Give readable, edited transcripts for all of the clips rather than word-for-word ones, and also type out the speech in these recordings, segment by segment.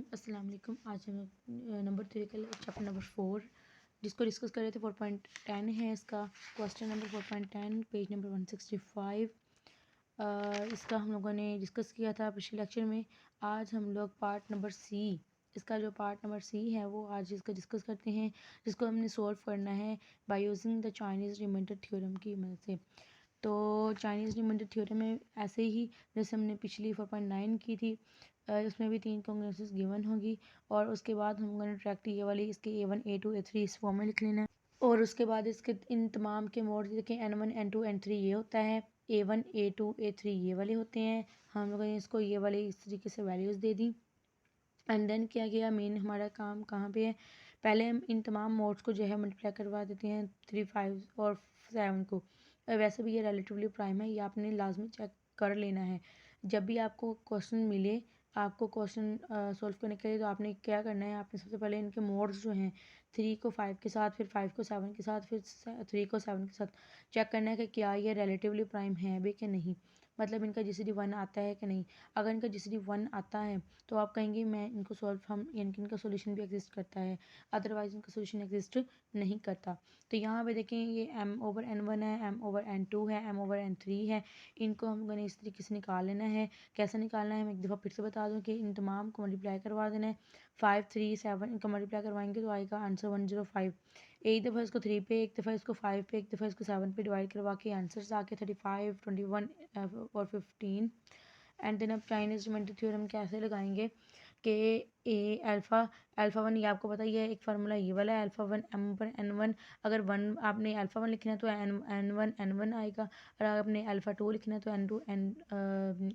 अस्सलाम वालेकुम। आज हम नंबर 3 का चैप्टर नंबर 4 जिसको डिस्कस कर रहे थे 4.10 है इसका क्वेश्चन नंबर 4.10 पेज नंबर 165। इसका हम लोगों ने डिस्कस किया था पिछले लेक्चर में। आज हम लोग पार्ट नंबर सी, इसका जो पार्ट नंबर सी है वो आज इसका डिस्कस करते हैं, जिसको हमने सॉल्व करना है by using the Chinese remainder theorem की मदद से। तो चाइनीज़ रिमाइंडर थ्योरम में ऐसे ही जैसे हमने पिछली 4.9 की थी, उसमें भी 3 कॉन्ग्रेंसेस गिवन होगी और उसके बाद हम लोगों ने डायरेक्ट ये वाली इसके A1 A2 A3 इस फॉर्म में लिख लेना है। और उसके बाद इसके इन तमाम के मोड देखें N1 N2 N3 ये होता है, A1 A2 A3 ये वाले होते हैं। हम लोगों ने इसको ये वाले इस तरीके से वैल्यूज़ दे दी। एंड देन क्या किया, मेन हमारा काम कहाँ पे है, पहले हम इन तमाम मोड्स को जो है मल्टीप्लाई करवा देते हैं 3, 5 और 7 को। वैसे भी ये रिलेटिवली प्राइम है, ये आपने लाजमी चेक कर लेना है। जब भी आपको क्वेश्चन मिले, आपको क्वेश्चन सॉल्व करने के लिए, तो आपने क्या करना है, आपने सबसे पहले इनके मोड्स जो हैं 3 को 5 के साथ, फिर 5 को 7 के साथ, फिर 3 को 7 के साथ चेक करना है कि क्या ये रिलेटिवली प्राइम है भी कि नहीं, मतलब इनका जीसीडी 1 आता है कि नहीं। अगर इनका जीसीडी 1 आता है तो आप कहेंगे मैं इनको सॉल्व, हम इनका सोल्यूशन भी एग्जिस्ट करता है, अदरवाइज इनका सोल्यूशन एग्जिस्ट नहीं करता। तो यहाँ पे देखें ये m/n1 है, m/n2 है, m/n3 है। इनको हम लोगों ने इस तरीके से निकाल लेना है। कैसे निकालना है मैं एक दफ़ा फिर से बता दूँ कि इन तमाम को मल्टीप्लाई करवा देना है। 5, 3, 7 इनका मल्टीप्लाई करवाएंगे तो आएगा आंसर 105। एक दफ़ा इसको 3 पे, एक दफ़ा इसको 5 पे, एक दफ़ा इसको 7 पे डिवाइड करवा के आंसर्स आके 35, 21 और 15। एंड देन अब चाइनीज़ रिमाइंडर थ्योरम कैसे लगाएंगे कि ए अल्फ़ा 1 ये आपको पता ही है, एक फार्मूला ये वाला है अल्फ़ा 1 m/n1। अगर 1 आपने अल्फ़ा 1 लिखना है तो n1 n1 आएगा, और अगर आपने अल्फ़ा 2 लिखना है तो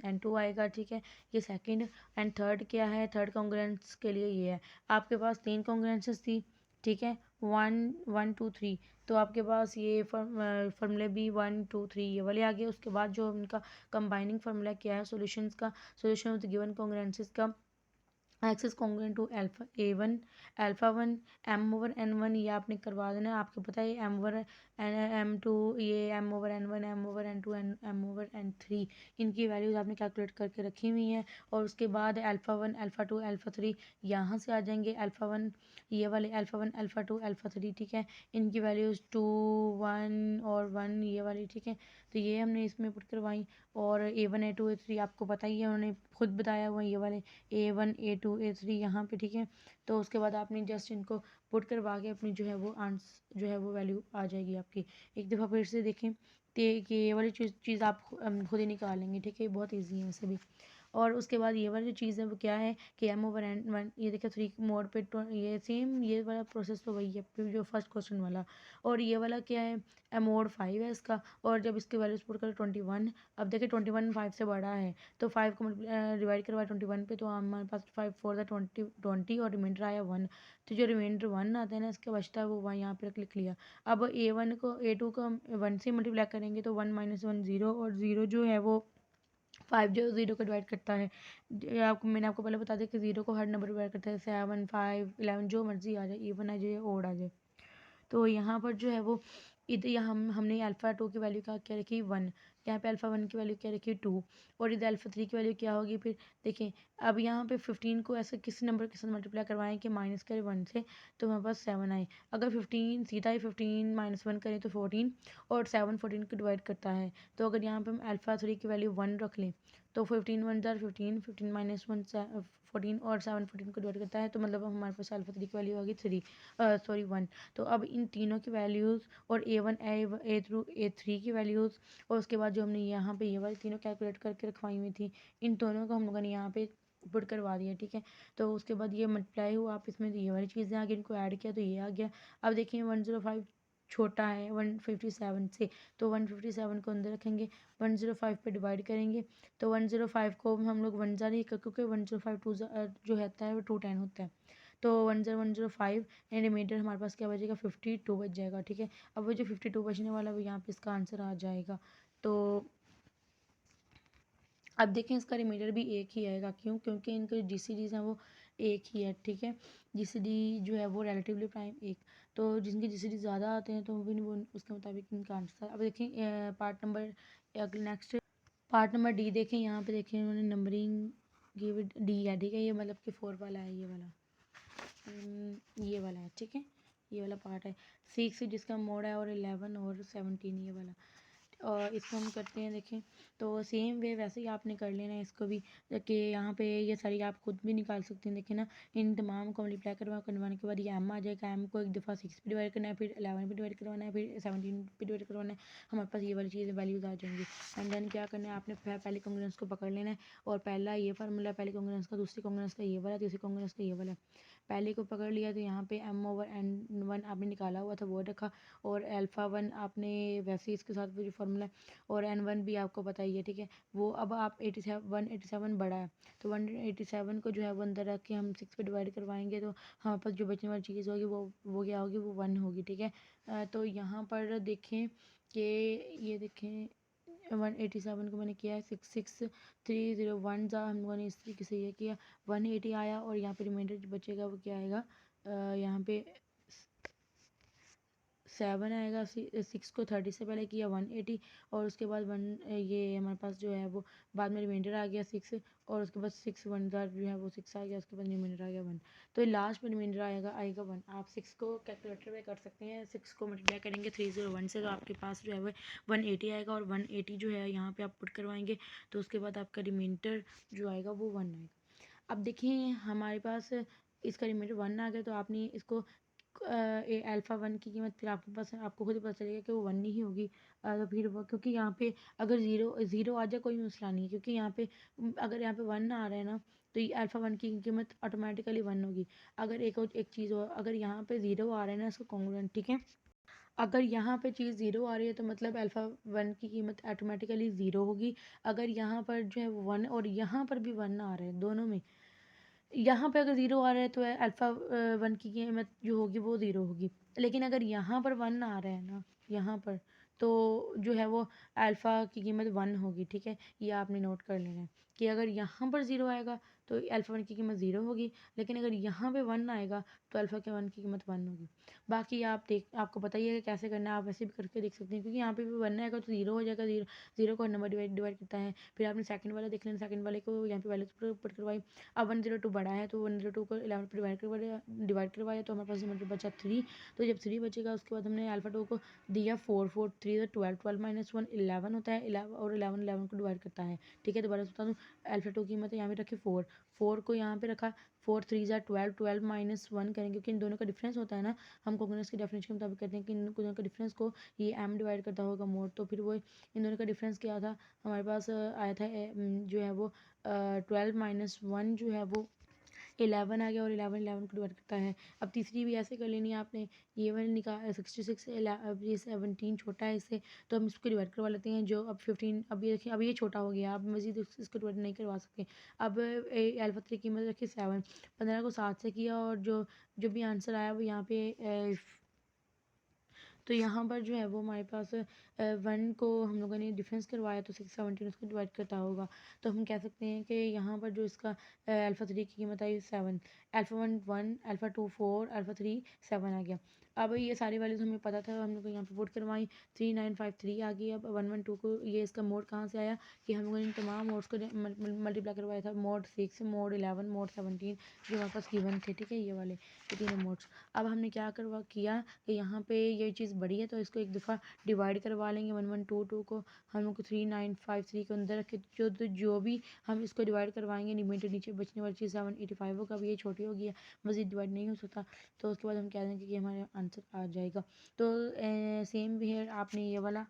n2 आएगा। ठीक है, ये सेकंड। एंड थर्ड क्या है, थर्ड कॉन्ग्रुएंस के लिए ये है, आपके पास 3 कॉन्ग्रुएंसेस थी। ठीक है, 1 1 2 3, तो आपके पास ये फार्मूले भी 1 2 3 ये वाले आ गए। उसके बाद जो उनका कंबाइनिंग फार्मूला क्या है सोल्यूशंस का, solution of the given congruences का, x is congruent to alpha A1 alpha 1 m/n1 ये आपने करवा देना है। आपको पता है m/m2 ये m/n1 m/n2 m/n3 इनकी वैल्यूज आपने कैलकुलेट करके रखी हुई हैं। और उसके बाद अल्फा 1 अल्फा 2 अल्फा 3 यहाँ से आ जाएंगे, अल्फा 1 ये वाले अल्फा 1 अल्फा 2 अल्फा 3। ठीक है, इनकी वैल्यूज 2 1 और 1 ये वाली। ठीक है, तो ये हमने इसमें पुट करवाई। और A1 A2 A3 आपको पता ही है, उन्होंने खुद बताया हुआ ये वाले A1 A2 A3 यहाँ पे। ठीक है, तो उसके बाद आपने जस्ट इनको पुट करवा के अपनी जो है वो आंसर जो है वो वैल्यू आ जाएगी आपकी। एक दफ़ा फिर से देखें तो ये वाली चीज़ आप खुद ही निकाल लेंगे। ठीक है, बहुत ईजी है वैसे भी। और उसके बाद ये वाली जो चीज़ है वो क्या है कि m/n1 ये देखिए 3 मोड पे ये सेम ये वाला प्रोसेस तो वही है जो फर्स्ट क्वेश्चन वाला। और ये वाला क्या है, मोड 5 है इसका। और जब इसके वैल्यूज पुट करें 21, अब देखिए 21 5 से बड़ा है, तो 5 को डिवाइड करवाया 21 पे, तो हमारे पास 5 4 20 और रिमाइंडर आया 1। तो जो रिमाइंडर 1 आता है ना, इसका बचता है वो 1 यहाँ पे लिख लिया। अब A1 को A2 को 1 से मल्टीप्लाई करेंगे तो 1 - 1 0, और 0 जो है वो 5 जो 0 को डिवाइड करता है। मैंने आपको पहले बता दिया कि 0 को हर नंबर डिवाइड करता है, 7 5 11 जो मर्जी आ जाए, इवन आ जाए ओड आ जाए। तो यहाँ पर जो है वो इधर यहाँ हमने अल्फ़ा 2 की वैल्यू क्या रखी 1, यहाँ पे अल्फ़ा 1 की वैल्यू क्या रखी 2, और इधर अल्फ़ा 3 की वैल्यू क्या होगी फिर देखें। अब यहाँ पे 15 को ऐसे किसी नंबर के साथ मल्टीप्लाई करवाएं कि माइनस करें 1 से, तो हमारे पास 7 आए। अगर 15 सीधा ही 15 - 1 करें तो 14, और 7 14 को डिवाइड करता है। तो अगर यहाँ पे हम अल्फ़ा 3 की वैल्यू 1 रख लें तो 15 1 जार 15, 15 - 1 14, और 7 14 को डिवाइड करता है, तो मतलब हमारे पास अल्फ़ा 3 की वैल्यू होगी 1। तो अब इन तीनों की वैल्यूज़ और A1 A थ्रू A3 की वैल्यूज़, और उसके बाद जो हमने यहाँ पे ये वाली तीनों कैलकुलेट करके रखवाई हुई थी, इन दोनों को हम लोगों ने यहाँ पे पुट करवा दिया। ठीक है, तो उसके बाद ये मल्टीप्लाई हुआ आप इसमें, ये वाली चीज़ें आ गई, इनको ऐड किया तो ये आ गया। अब देखिए 105 छोटा है 157 से, तो 157 को अंदर रखेंगे, 105 पे डिवाइड करेंगे, तो 105 को हम लोग 1 ज़ारी क्योंकि 105 2 जो होता है वो 210 होता है, तो 105 एंड रिमाइंडर हमारे पास क्या बचेगा 52 बच जाएगा। ठीक है, अब वो जो 52 बचने वाला है वो यहाँ पे इसका आंसर आ जाएगा। तो अब देखें इसका रिमाइंडर भी एक ही आएगा, क्यों, क्योंकि इनके जीसीडीज हैं वो एक ही है। ठीक है, जीसीडी जो है वो रिलेटिवली प्राइम एक, तो जिनके जीसीडी ज़्यादा आते हैं तो वो उसके मुताबिक इनका आंसर। अब देखें पार्ट नंबर, अगले नेक्स्ट पार्ट नंबर डी देखें, यहाँ पे देखें उन्होंने नंबरिंग गिव इट डी है, ठीक है। ये मतलब कि 4 वाला है, ये वाला ये वाला है, ठीक है। ये वाला पार्ट है 6 जिसका मोड है, और 11 और 17 ये वाला। और इसको हम करते हैं, देखें तो सेम वे वैसे ही आपने कर लेना है इसको भी, कि यहाँ पे ये सारी आप खुद भी निकाल सकते हैं। देखें ना, इन तमाम को मल्टीप्लाई करवाने के बाद ये एम आ जाएगा। एम को एक दफ़ा 6 पे डिवाइड करना है, फिर 11 पे डिवाइड करवाना है, फिर 17 पे डिवाइड करवाना है। हमारे पास ये वाली चीज़ें वैल्यूज़ आ जाएंगी। एंड देन क्या करना है, आपने पहले कॉन्ग्रुएंस को पकड़ लेना है, और पहला ये फार्मूला पहले कॉन्ग्रुएंस का, दूसरी कॉन्ग्रुएंस का ये वाला, तीसरी कॉन्ग्रुएंस का ये वाला। पहले को पकड़ लिया तो यहाँ पे एम ओवर एन वन आपने निकाला हुआ था वो रखा, और अल्फ़ा वन आपने वैसे ही इसके साथ वो जो फार्मूला है, और एन वन भी आपको पता ही है, ठीक है। वो अब आप 187 बड़ा है, तो 187 को जो है वो अंदर रख के हम 6 पे डिवाइड करवाएंगे, तो हमारे पास जो बचने वाली चीज़ होगी वो क्या होगी, वो 1 होगी, ठीक है। तो यहाँ पर देखें कि ये देखें 187 को मैंने किया है 66301 ज़ा, हम लोगों ने इस तरीके से ये किया 180 आया, और यहाँ पे रिमाइंडर जो बचेगा वो क्या आएगा, यहाँ पे 7 आएगा। 6 को 30 से पहले किया 180, और उसके बाद ये हमारे पास जो है वो बाद में रिमाइंडर आ गया 6, और उसके बाद 6 1 जो है वो 6 आ गया, उसके बाद रिमाइंडर आ गया 1। तो लास्ट में रिमाइंडर आएगा 1। आप 6 को कैलकुलेटर में कर सकते हैं, 6 को मल्टीप्लाई करेंगे 301 से, तो आपके पास जो है वो 180 आएगा, और 180 जो है यहाँ पे आप पुट करवाएंगे, तो उसके बाद आपका रिमाइंडर जो आएगा वो 1 आएगा। अब देखिए हमारे पास इसका रिमाइंडर 1 आ गया, तो आपने इसको अल्फ़ा वन की कीमत फिर आपके पास आपको खुद ही पता चलेगा कि वो 1 ही होगी। तो फिर वो, क्योंकि यहाँ पे अगर ज़ीरो आ जाए कोई मसला नहीं है, क्योंकि यहाँ पे अगर यहाँ पे 1 आ रहा है ना, तो ये अल्फ़ा वन की कीमत ऑटोमेटिकली 1 होगी। अगर एक चीज़ हो, अगर यहाँ पे 0 आ रहा है ना इसका कॉन्ग्रुएंट, ठीक है, अगर यहाँ पे चीज़ 0 आ रही है तो मतलब अल्फ़ा वन की कीमत ऑटोमेटिकली 0 होगी। अगर यहाँ पर जो है वो 1, और यहाँ पर भी 1 आ रहा है, दोनों में यहाँ पे अगर 0 आ रहा है तो अल्फ़ा वन की कीमत जो होगी वो 0 होगी। लेकिन अगर यहाँ पर 1 आ रहा है ना, यहाँ पर, तो जो है वो अल्फ़ा की कीमत 1 होगी, ठीक है। ये आपने नोट कर लेना है कि अगर यहाँ पर 0 आएगा तो अल्फ़ा वन की कीमत 0 होगी, लेकिन अगर यहाँ पे 1 आएगा तो अल्फ़ा के 1 की कीमत 1 होगी। बाकी आपको पता ही है कि कैसे करना है, आप वैसे भी करके देख सकते हैं, क्योंकि यहाँ पे भी 1 आएगा तो 0 हो जाएगा। 0 को नंबर डिवाइड करता है। फिर आपने सेकंड वाला देख लेना, सेकंड वाले को यहाँ पे वैल्यू पुट करवाई। अब 102 बड़ा है, तो 102 को 11 पे डिवाइड करवाया, तो हमारे पास मतलब बचा 3। तो जब 3 बचेगा उसके बाद हमने अल्फ़ा 2 को दिया 4 4 3 12 12 माइनस 1 11 होता है, 11 और 11 11 को डिवाइड करता है, ठीक है। दोबारा बता दूँ, अल्फ़ा 2 की कीमत यहाँ पे रखी 4 4 को यहाँ पे रखा 4 3 12 12 माइनस 1 करेंगे, क्योंकि इन दोनों का डिफरेंस होता है ना, हम कॉन्ग्रुएंस की डेफिनेशन के मुताबिक कहते हैं कि इन दोनों का डिफरेंस को ये m डिवाइड करता होगा मोड, तो फिर वो इन दोनों का डिफरेंस क्या था हमारे पास आया था, जो है वो 12 माइनस 1 जो है वो 11 आ गया, और 11 11 को डिवाइड करता है। अब तीसरी भी ऐसे कर लेनी है आपने, ये वाला निकाल 66, अब ये 17 छोटा है इससे, तो हम इसको डिवाइड करवा लेते हैं। जो अब 15, अब ये देखिए अब ये छोटा हो गया, आप मजीद इसको डिवाइड नहीं करवा सकते। अब अल्फ़ा 3 की कीमत रखिए 7, 15 को 7 से किया, और जो भी आंसर आया वो यहाँ पे तो यहाँ पर जो है वो हमारे पास 1 को हम लोगों ने डिफरेंस करवाया, तो 6 17 उसको डिवाइड करता होगा। तो हम कह सकते हैं कि यहाँ पर जो इसका अल्फ़ा 3 की कीमत आई 7, अल्फ़ा 1 1, अल्फ़ा 2 4, अल्फ़ा 3 7 आ गया। अब ये सारी वैल्यूज हमें पता था, हम लोग यहाँ पे पुट करवाई 3953 आ गई। अब 112 को ये इसका मोड कहाँ से आया कि हम लोगों ने तमाम मोड्स को मल्टीप्लाई करवाया था, मोड 6 मोड 11 मोड 17 जो हमारे पास गिवन थे, ठीक है, ये वाले ये तीनों मोड्स। अब हमने क्या किया कि यहाँ पे ये चीज़ बड़ी है, तो इसको एक दफ़ा डिवाइड करवा लेंगे 1122 को, हम लोग को 3953 के अंदर रखे, जो भी हम इसको डिवाइड करवाएंगे रिमाइंडर नीचे बचने वाली चीज़ 785 होगा। अब ये छोटी होगी है, मज़ीद डिवाइड नहीं हो सकता, तो उसके बाद हम कह देंगे कि हमारे आंसर आ जाएगा। तो सेम भी है, आपने ये वाला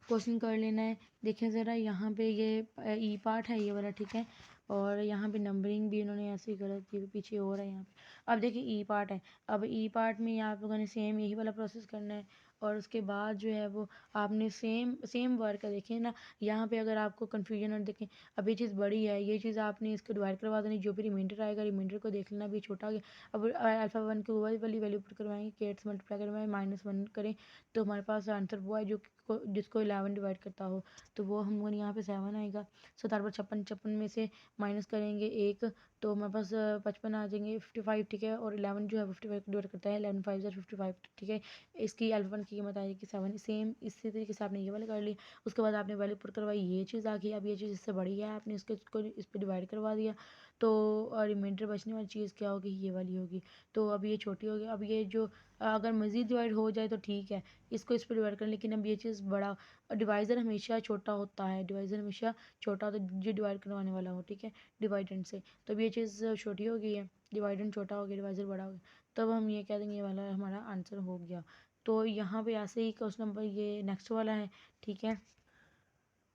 क्वेश्चन कर लेना है। देखिए ज़रा यहाँ पे ये ई पार्ट है ये वाला, ठीक है, और यहाँ पे नंबरिंग भी उन्होंने ऐसे ही गलत की, पीछे हो रहा है यहाँ पे। अब देखिए ई पार्ट है, अब ई पार्ट में आप लोगों ने सेम यही वाला प्रोसेस करना है, और उसके बाद जो है वो आपने सेम वर्क है। देखिए ना, यहाँ पे अगर आपको कन्फ्यूजन और देखें, अब ये चीज़ बड़ी है, ये चीज़ आपने इसको डिवाइड करवा देनी, जो भी रिमाइंडर आएगा रिमाइंडर को देख लेना, भी छोटा आ गया। अब अल्फ़ा 1 की वाली वैल्यू पुट करवाएंगे, केट्स मल्टीप्लाई करवाएं -1 करें, तो हमारे पास आंसर वो है जिसको 11 डिवाइड करता हो, तो वो हम लोग यहाँ पे 7 आएगा। 17 पर 56 में से माइनस करेंगे 1, तो हमारे पास 55 आ जाएंगे 55, ठीक है, और 11 जो है 55 डिवाइड करता है, 11 5 55, ठीक है। इसकी अल्फ़ा 1 की कीमत आएगी 7। सेम इसी तरीके से आपने ये वाला कर लिया, उसके बाद आपने वैल्यू पुट करवाई, ये चीज़ आ गई। अब ये चीज़ इससे बड़ी है, आपने इसको इस पर डिवाइड करवा दिया, तो रिमाइंडर बचने वाली चीज़ क्या होगी, ये वाली होगी। तो अब ये छोटी होगी। अब ये जो अगर मज़ीद डिवाइड हो जाए तो ठीक है, इसको इस पर डिवाइड करें, लेकिन अब ये चीज़ बड़ा, डिवाइज़र हमेशा छोटा होता है, डिवाइज़र हमेशा छोटा होता है जो डिवाइड करवाने वाला हो, ठीक है, डिवाइडेंड से। तो अब ये चीज़ छोटी हो गई है, डिवाइडेंड छोटा हो गया, डिवाइज़र बड़ा हो गया, तब हम ये कह देंगे ये वाला हमारा आंसर हो गया। तो यहाँ पे ऐसे ही क्वेश्चन नंबर ये नेक्स्ट वाला है, ठीक है।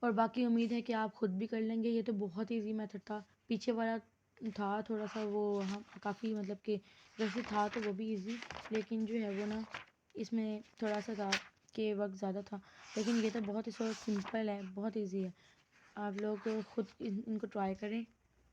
और बाकी उम्मीद है कि आप ख़ुद भी कर लेंगे। ये तो बहुत ईजी मेथड था, पीछे वाला था थोड़ा सा वो, हाँ काफ़ी मतलब कि वैसे था तो वो भी ईजी, लेकिन जो है वो ना इसमें थोड़ा सा था कि वक्त ज़्यादा था, लेकिन ये तो बहुत ही सिंपल है, बहुत ईजी है। आप लोग ख़ुद इनको ट्राई करें,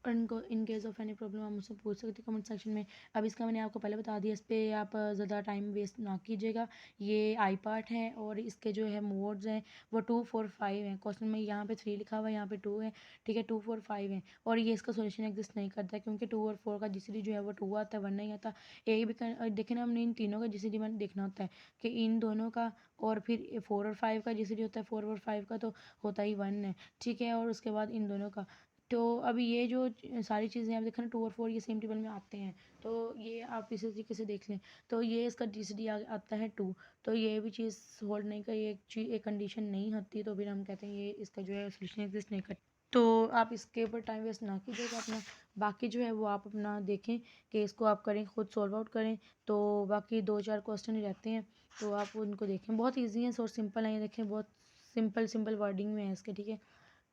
और इनको in case of any problem आप मुझसे पूछ सकते हैं कमेंट सेक्शन में। अब इसका मैंने आपको पहले बता दिया, इस पर आप ज़्यादा टाइम वेस्ट ना कीजिएगा। ये आई पार्ट है और इसके जो है मोड्स हैं वो 2 4 5 हैं। क्वेश्चन में यहाँ पे 3 लिखा हुआ है, यहाँ पे 2 है, ठीक है, 2 4 5 हैं। और ये इसका सोल्यूशन एग्जिस्ट नहीं करता है, क्योंकि 2 और 4 का जीसीडी जो है वो 2 आता है, 1 नहीं आता। एक भी देखें ना, हमने इन तीनों का जीसीडी में देखना होता है कि इन दोनों का, और फिर 4 और 5 का जीसीडी होता है, 4 और 5 का तो होता ही 1 है, ठीक है, और उसके बाद इन दोनों का। तो अभी ये जो सारी चीज़ें आप देखें ना, 2 और 4 ये सेम टेबल में आते हैं, तो ये आप इसी तरीके से देख लें। तो ये इसका जीसीडी आता है 2, तो ये भी चीज़ होल्ड नहीं कर, एक चीज़ एक कंडीशन नहीं होती, तो फिर हम कहते हैं ये इसका जो है सोल्यूशन एग्जिस्ट नहीं करता। तो आप इसके ऊपर टाइम वेस्ट ना कीजिएगा अपना, बाकी जो है वो आप अपना देखें कि इसको आप करें, खुद सॉल्व आउट करें। तो बाकी 2 4 क्वेश्चन ही रहते हैं, तो आप उनको देखें, बहुत ईजी हैं और सिंपल हैं, ये देखें बहुत सिंपल सिंपल वर्डिंग में है इसके, ठीक है।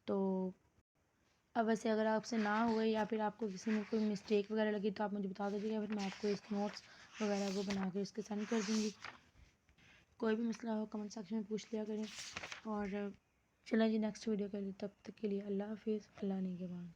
तो अब वैसे अगर आपसे ना हुए या फिर आपको किसी में कोई मिस्टेक वगैरह लगी तो आप मुझे बता दीजिएगा, फिर मैं आपको इसके नोट्स वगैरह वो बना के इसके सेंड कर दूँगी। कोई भी मसला हो कमेंट सेक्शन में पूछ लिया करें। और चलें जी नेक्स्ट वीडियो के लिए, तब तक के लिए अल्लाह हाफिज़, अल्लाह निगहबान।